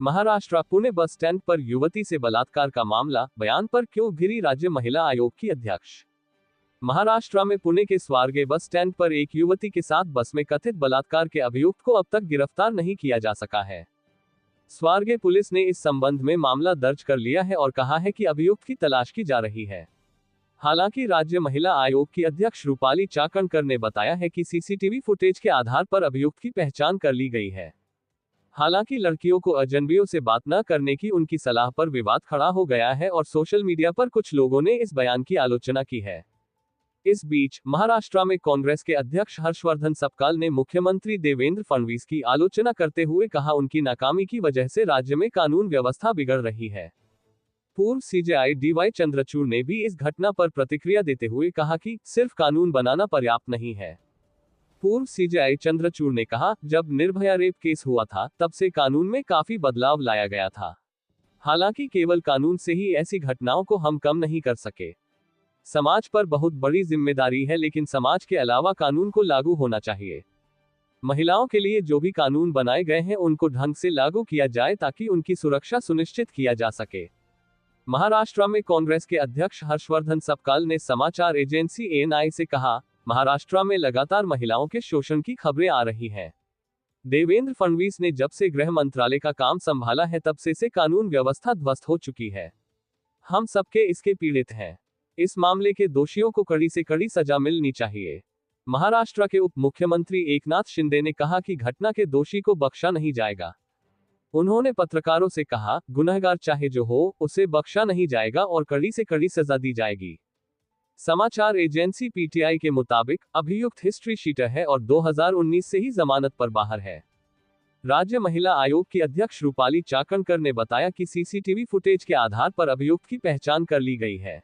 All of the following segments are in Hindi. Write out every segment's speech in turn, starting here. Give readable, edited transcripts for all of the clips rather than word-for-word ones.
महाराष्ट्र पुणे बस स्टैंड पर युवती से बलात्कार का मामला, बयान पर क्यों घिरी राज्य महिला आयोग की अध्यक्ष। महाराष्ट्र में पुणे के स्वारगे बस स्टैंड पर एक युवती के साथ बस में कथित बलात्कार के अभियुक्त को अब तक गिरफ्तार नहीं किया जा सका है। स्वारगे पुलिस ने इस संबंध में मामला दर्ज कर लिया है और कहा है कि अभियुक्त की तलाश की जा रही है। हालांकि राज्य महिला आयोग की अध्यक्ष रूपाली चाकणकर ने बताया है कि सीसीटीवी फुटेज के आधार पर अभियुक्त की पहचान कर ली गई है। हालांकि लड़कियों को अजनबियों से बात न करने की उनकी सलाह पर विवाद खड़ा हो गया है और सोशल मीडिया पर कुछ लोगों ने इस बयान की आलोचना की है। इस बीच महाराष्ट्र में कांग्रेस के अध्यक्ष हर्षवर्धन सपकाल ने मुख्यमंत्री देवेंद्र फडणवीस की आलोचना करते हुए कहा, उनकी नाकामी की वजह से राज्य में कानून व्यवस्था बिगड़ रही है। पूर्व सीजेआई डीवाई चंद्रचूड़ ने भी इस घटना पर प्रतिक्रिया देते हुए कहा कि सिर्फ कानून बनाना पर्याप्त नहीं है। पूर्व सीजेआई चंद्रचूड़ ने कहा, जब निर्भया रेप केस हुआ था तब से कानून में काफी बदलाव लाया गया था। हालांकि केवल कानून से ही ऐसी घटनाओं को हम कम नहीं कर सके। समाज पर बहुत बड़ी जिम्मेदारी है, लेकिन समाज के अलावा कानून को लागू होना चाहिए। महिलाओं के लिए जो भी कानून बनाए गए हैं उनको ढंग से लागू किया जाए ताकि उनकी सुरक्षा सुनिश्चित किया जा सके। महाराष्ट्र में कांग्रेस के अध्यक्ष हर्षवर्धन सपकाल ने समाचार एजेंसी एएनआई से कहा, महाराष्ट्र में लगातार महिलाओं के शोषण की खबरें आ रही हैं। देवेंद्र फडणवीस ने जब से गृह मंत्रालय का काम संभाला है तब से कानून व्यवस्था ध्वस्त हो चुकी है। हम सबके इसके पीड़ित हैं। इस मामले के दोषियों को कड़ी से कड़ी सजा मिलनी चाहिए। महाराष्ट्र के उप मुख्यमंत्री एकनाथ शिंदे ने कहा कि घटना के दोषी को बख्शा नहीं जाएगा। उन्होंने पत्रकारों से कहा, गुनहगार चाहे जो हो, उसे बख्शा नहीं जाएगा और कड़ी से कड़ी सजा दी जाएगी। समाचार एजेंसी पीटीआई के मुताबिक अभियुक्त हिस्ट्री शीटर है और 2019 से ही जमानत पर बाहर है। राज्य महिला आयोग की अध्यक्ष रूपाली चाकणकर ने बताया कि सीसीटीवी फुटेज के आधार पर अभियुक्त की पहचान कर ली गई है।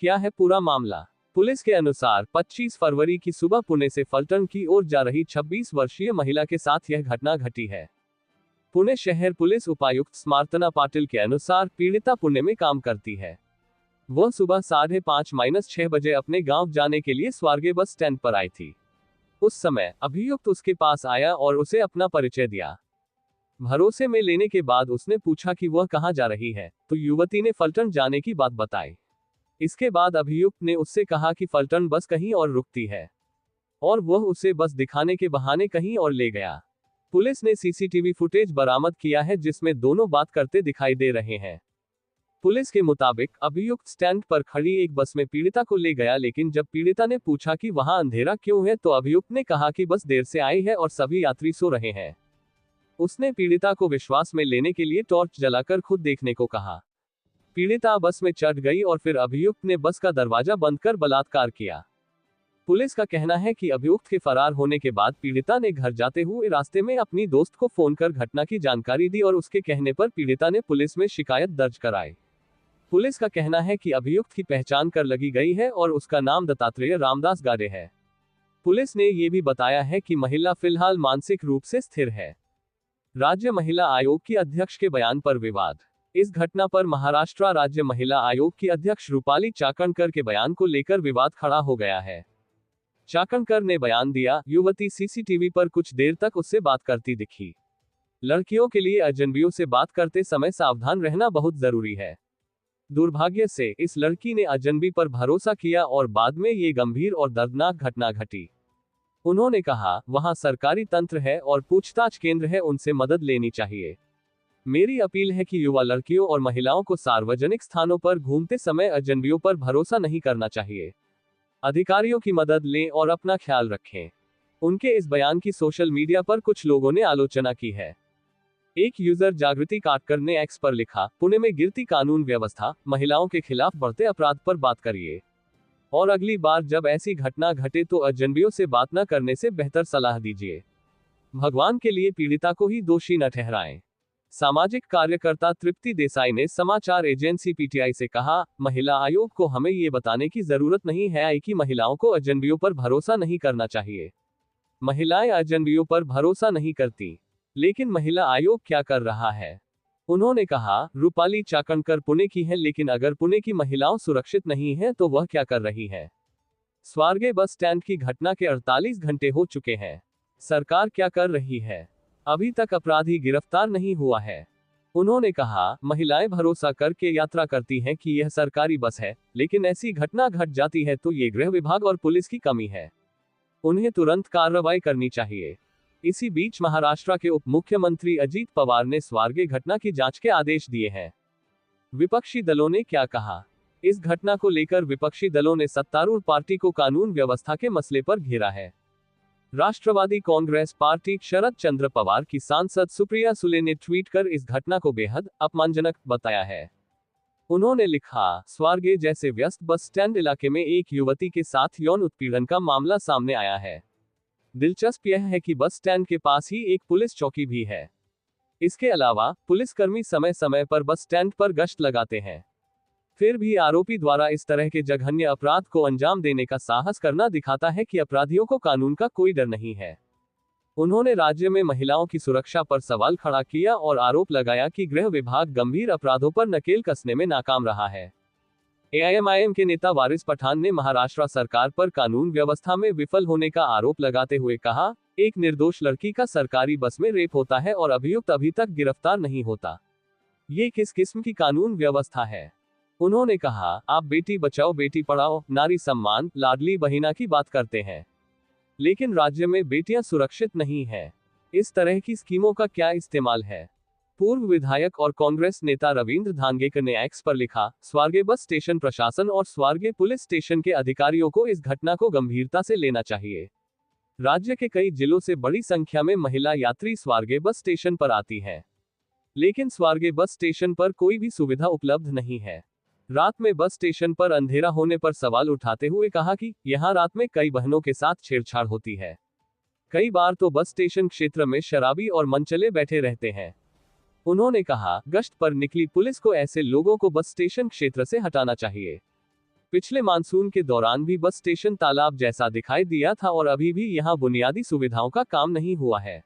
क्या है पूरा मामला? पुलिस के अनुसार 25 फरवरी की सुबह पुणे से फलटण की ओर जा रही 26 वर्षीय महिला के साथ यह घटना घटी है। पुणे शहर पुलिस उपायुक्त स्मार्तना पाटिल के अनुसार पीड़िता पुणे में काम करती है। वह सुबह 5:30-6 बजे अपने गांव जाने के लिए स्वारगे बस स्टैंड पर आई थी। उस समय अभियुक्त उसके पास आया और उसे अपना परिचय दिया। भरोसे में लेने के बाद उसने पूछा कि वह कहां जा रही है, तो युवती ने फलटण जाने की बात बताई। इसके बाद अभियुक्त ने उससे कहा कि फलटण बस कहीं और रुकती है और वह उसे बस दिखाने के बहाने कहीं और ले गया। पुलिस ने सीसीटीवी फुटेज बरामद किया है जिसमें दोनों बात करते दिखाई दे रहे हैं। पुलिस के मुताबिक अभियुक्त स्टैंड पर खड़ी एक बस में पीड़िता को ले गया, लेकिन जब पीड़िता ने पूछा कि वहां अंधेरा क्यों है तो अभियुक्त ने कहा कि बस देर से आई है और सभी यात्री सो रहे हैं। उसने पीड़िता को विश्वास में लेने के लिए टॉर्च जलाकर खुद देखने को कहा। पीड़िता बस में चढ़ गई और फिर अभियुक्त ने बस का दरवाजा बंद कर बलात्कार किया। पुलिस का कहना है कि अभियुक्त के फरार होने के बाद पीड़िता ने घर जाते हुए रास्ते में अपनी दोस्त को फोन कर घटना की जानकारी दी और उसके कहने पर पीड़िता ने पुलिस में शिकायत दर्ज कराई। पुलिस का कहना है कि अभियुक्त की पहचान कर लगी गई है और उसका नाम दत्तात्रेय रामदास गाडे है। पुलिस ने यह भी बताया है कि महिला फिलहाल मानसिक रूप से स्थिर है। राज्य महिला आयोग की अध्यक्ष के बयान पर विवाद। इस घटना पर महाराष्ट्र राज्य महिला आयोग की अध्यक्ष रूपाली चाकणकर के बयान को लेकर विवाद खड़ा हो गया है। चाकणकर ने बयान दिया, युवती सीसीटीवी पर कुछ देर तक उससे बात करती दिखी। लड़कियों के लिए अजनबियों से बात करते समय सावधान रहना बहुत जरूरी है। दुर्भाग्य से इस लड़की ने अजनबी पर भरोसा किया और बाद में ये गंभीर और दर्दनाक घटना घटी। उन्होंने कहा, वहां सरकारी तंत्र है और पूछताछ केंद्र है, उनसे मदद लेनी चाहिए। मेरी अपील है कि युवा लड़कियों और महिलाओं को सार्वजनिक स्थानों पर घूमते समय अजनबियों पर भरोसा नहीं करना चाहिए। अधिकारियों की मदद लें और अपना ख्याल रखें। उनके इस बयान की सोशल मीडिया पर कुछ लोगों ने आलोचना की है। एक यूजर जागृति काटकर ने एक्स पर लिखा, पुणे में गिरती कानून व्यवस्था, महिलाओं के खिलाफ बढ़ते अपराध पर बात करिए और अगली बार जब ऐसी घटना घटे तो अजनबियों से बात न करने से बेहतर सलाह दीजिए। भगवान के लिए पीड़िता को ही दोषी न ठहराएं। सामाजिक कार्यकर्ता तृप्ति देसाई ने समाचार एजेंसी पीटीआई से कहा, महिला आयोग को हमें ये बताने की जरूरत नहीं है कि महिलाओं को अजनबियों पर भरोसा नहीं करना चाहिए। महिलाएं अजनबियों पर भरोसा नहीं करती, लेकिन महिला आयोग क्या कर रहा है? उन्होंने कहा, रूपाली चाकणकर पुणे की है, लेकिन अगर पुणे की महिलाओं सुरक्षित नहीं है तो वह क्या कर रही है? स्वारगे बस स्टैंड की घटना के 48 घंटे हो चुके हैं। सरकार क्या कर रही है? अभी तक अपराधी गिरफ्तार नहीं हुआ है। उन्होंने कहा, महिलाएं भरोसा करके यात्रा करती हैं कि यह सरकारी बस है, लेकिन ऐसी घटना घट जाती है तो ये गृह विभाग और पुलिस की कमी है। उन्हें तुरंत कार्रवाई करनी चाहिए। इसी बीच महाराष्ट्र के उप मुख्यमंत्री अजीत पवार ने स्वारगे घटना की जांच के आदेश दिए हैं। विपक्षी दलों ने क्या कहा? इस घटना को लेकर विपक्षी दलों ने सत्तारूढ़ पार्टी को कानून व्यवस्था के मसले पर घेरा है। राष्ट्रवादी कांग्रेस पार्टी शरद चंद्र पवार की सांसद सुप्रिया सुले ने ट्वीट कर इस घटना को बेहद अपमानजनक बताया है। उन्होंने लिखा, स्वारगे जैसे व्यस्त बस स्टैंड इलाके में एक युवती के साथ यौन उत्पीड़न का मामला सामने आया है। दिलचस्प यह है कि बस स्टैंड के पास ही एक पुलिस चौकी भी है। इसके अलावा पुलिसकर्मी समय समय पर बस स्टैंड पर गश्त लगाते हैं। फिर भी आरोपी द्वारा इस तरह के जघन्य अपराध को अंजाम देने का साहस करना दिखाता है कि अपराधियों को कानून का कोई डर नहीं है। उन्होंने राज्य में महिलाओं की सुरक्षा पर सवाल खड़ा किया और आरोप लगाया कि गृह विभाग गंभीर अपराधों पर नकेल कसने में नाकाम रहा है। एआईएमआईएम के नेता वारिस पठान ने महाराष्ट्र सरकार पर कानून व्यवस्था में विफल होने का आरोप लगाते हुए कहा, एक निर्दोष लड़की का सरकारी बस में रेप होता है और अभियुक्त अभी तक गिरफ्तार नहीं होता। ये किस किस्म की कानून व्यवस्था है? उन्होंने कहा, आप बेटी बचाओ बेटी पढ़ाओ, नारी सम्मान, लाडली बहिना की बात करते हैं, लेकिन राज्य में बेटियां सुरक्षित नहीं हैं। इस तरह की स्कीमों का क्या इस्तेमाल है? पूर्व विधायक और कांग्रेस नेता रविंद्र धांगेकर ने एक्स पर लिखा, स्वारगे बस स्टेशन प्रशासन और स्वारगे पुलिस स्टेशन के अधिकारियों को इस घटना को गंभीरता से लेना चाहिए। राज्य के कई जिलों से बड़ी संख्या में महिला यात्री स्वारगे बस स्टेशन पर आती हैं, लेकिन स्वारगे बस स्टेशन पर कोई भी सुविधा उपलब्ध नहीं है। रात में बस स्टेशन पर अंधेरा होने पर सवाल उठाते हुए कहा कि यहां रात में कई बहनों के साथ छेड़छाड़ होती है। कई बार तो बस स्टेशन क्षेत्र में शराबी और मनचले बैठे रहते हैं। उन्होंने कहा, गश्त पर निकली पुलिस को ऐसे लोगों को बस स्टेशन क्षेत्र से हटाना चाहिए। पिछले मानसून के दौरान भी बस स्टेशन तालाब जैसा दिखाई दिया था और अभी भी यहां बुनियादी सुविधाओं का काम नहीं हुआ है।